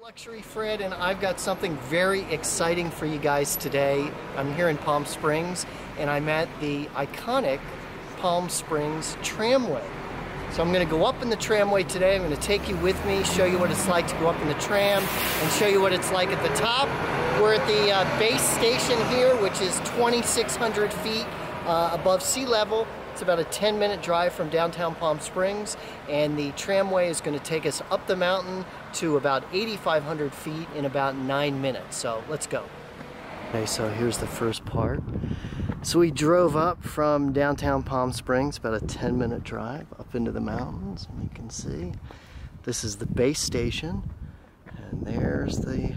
Luxury Fred, and I've got something very exciting for you guys today. I'm here in Palm Springs and I'm at the iconic Palm Springs Tramway. So I'm going to go up in the tramway today. I'm going to take you with me, show you what it's like to go up in the tram, and show you what it's like at the top. We're at the base station here, which is 2,600 feet above sea level. It's about a 10-minute drive from downtown Palm Springs, and the tramway is going to take us up the mountain to about 8,500 feet in about 9 minutes. So let's go. Okay, so here's the first part. So we drove up from downtown Palm Springs, about a 10-minute drive up into the mountains, and you can see this is the base station, and there's the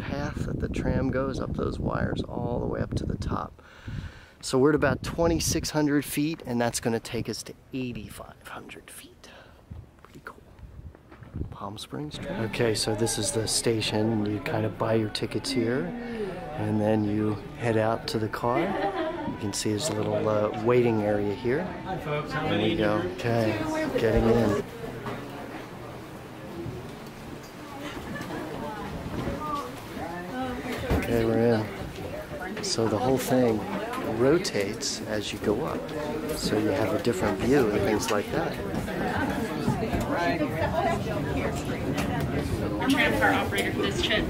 path that the tram goes up those wires all the way up to the top. So we're at about 2,600 feet, and that's going to take us to 8,500 feet. Pretty cool. Palm Springs tram. Okay, so this is the station. You kind of buy your tickets here, and then you head out to the car. You can see there's a little waiting area here. Hi folks, how many? There we go. Okay, getting in. Okay, we're in. So the whole thing rotates as you go up, so you have a different view and things like that. Tram car operator for this trip.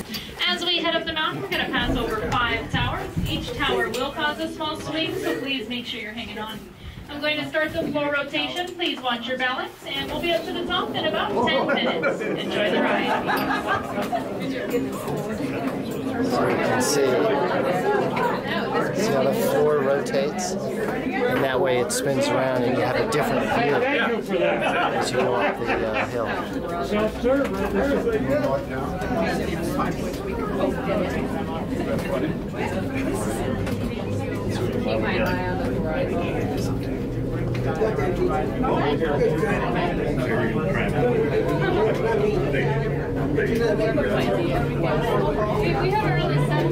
As we head up the mountain, we're going to pass over 5 towers. Each tower will cause a small swing, so please make sure you're hanging on. I'm going to start the floor rotation. Please watch your balance, and we'll be up to the top in about 10 minutes. Enjoy the ride. So you can see how the floor rotates, and that way it spins around and you have a different view as you go up the hill. Self-serve right We have a really set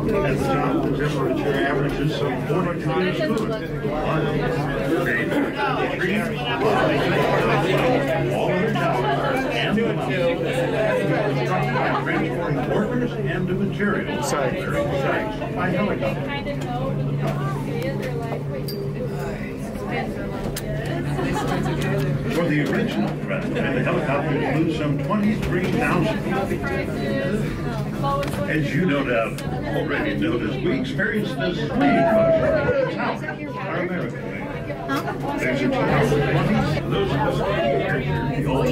At the top, the temperature averages some 40 times food. All of the towers and the transporting workers and the materials by helicopter. For the original threat, the helicopter flew some 23,000 feet. As you no doubt already noticed, we experienced this speed rush. Our American made. There's a total of 20. Those of us the old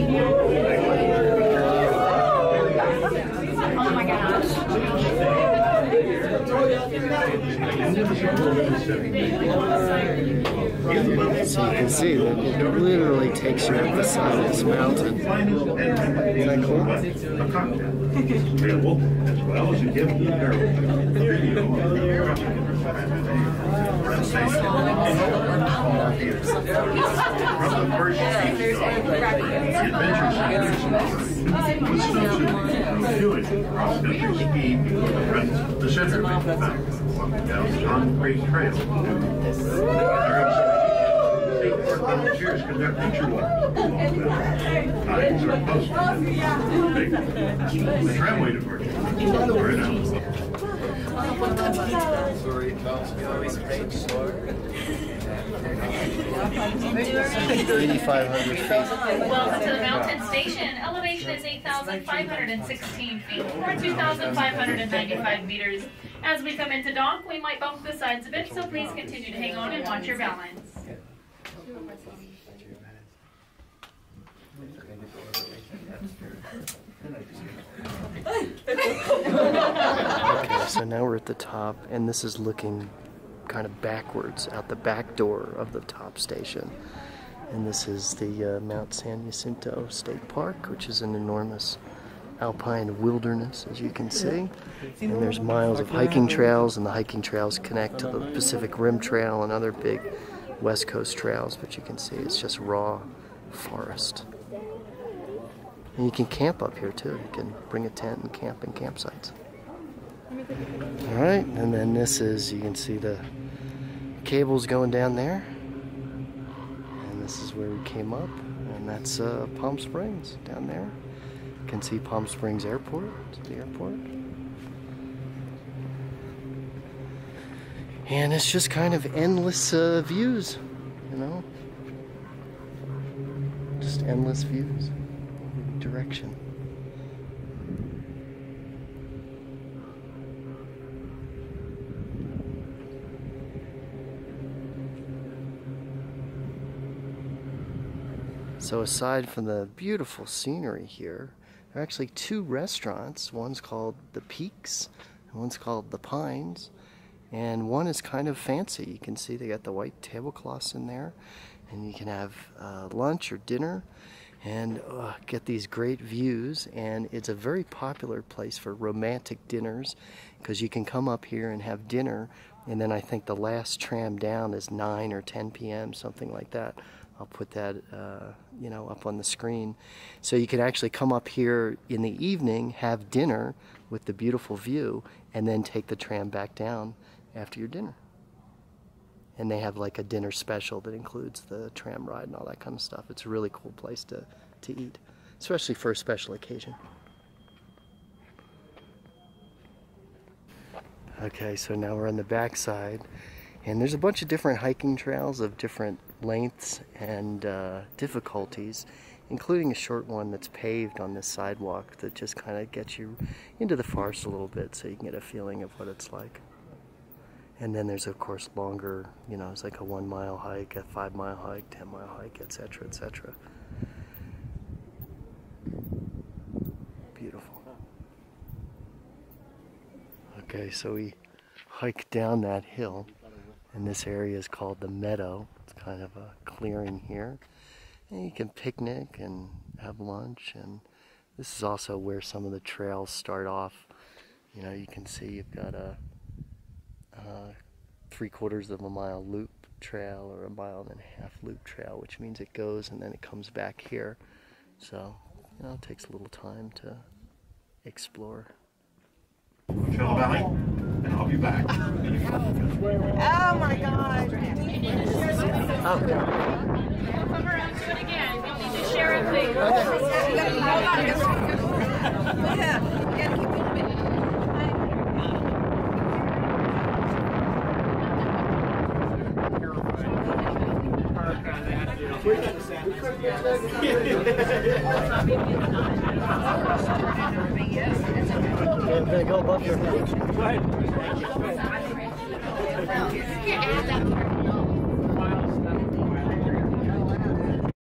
Oh my gosh. So you can see that it literally takes you up the side of this mountain. Isn't that cool? A cocktail available as well as a gift to the girl. The video of the from the first speech the Adventure Center was snowsuiting, doing cross-country skiing, the center of the mountain, down John Creek Trail. Volunteers conduct nature walks along the times are posted. The tramway diversion. We're in 8,500 feet. Welcome to the mountain station. Elevation is 8,516 feet, or 2,595 meters. As we come into dock, we might bump the sides a bit, so please continue to hang on and watch your balance. Okay, so now we're at the top, and this is looking kind of backwards out the back door of the top station. And this is the Mount San Jacinto State Park, which is an enormous alpine wilderness, as you can see. And there's miles of hiking trails, and the hiking trails connect to the Pacific Rim Trail and other big West Coast trails, but you can see it's just raw forest. And you can camp up here too. You can bring a tent and camp in campsites. Alright, and then this is, you can see the cables going down there. And this is where we came up, and that's Palm Springs down there. You can see Palm Springs Airport, it's the airport. And it's just kind of endless views, you know? Just endless views, every direction. So aside from the beautiful scenery here, there are actually two restaurants. One's called The Peaks, and one's called The Pines. And one is kind of fancy. You can see they got the white tablecloths in there, and you can have lunch or dinner and get these great views. And it's a very popular place for romantic dinners, because you can come up here and have dinner, and then I think the last tram down is 9 or 10 p.m., something like that. I'll put that you know, up on the screen. So you can actually come up here in the evening, have dinner with the beautiful view, and then take the tram back down after your dinner. And they have like a dinner special that includes the tram ride and all that kind of stuff. It's a really cool place to eat, especially for a special occasion. Okay, so now we're on the back side, and there's a bunch of different hiking trails of different lengths and difficulties, including a short one that's paved on this sidewalk that just kind of gets you into the forest a little bit so you can get a feeling of what it's like. And then there's of course longer, you know, it's like a 1 mile hike, a 5 mile hike, 10 mile hike, etc., etc. Beautiful. Okay, so we hiked down that hill, and this area is called the Meadow. It's kind of a clearing here, and you can picnic and have lunch. And this is also where some of the trails start off. You know, you can see you've got a 3/4 of a mile loop trail or a 1.5 mile loop trail, which means it goes and then it comes back here. So, you know, it takes a little time to explore. Coachella Valley, and I'll be back. Oh my God! Oh. Come around to it again. You'll need to share it, please. Yeah, keep moving. I'm gonna go above your head.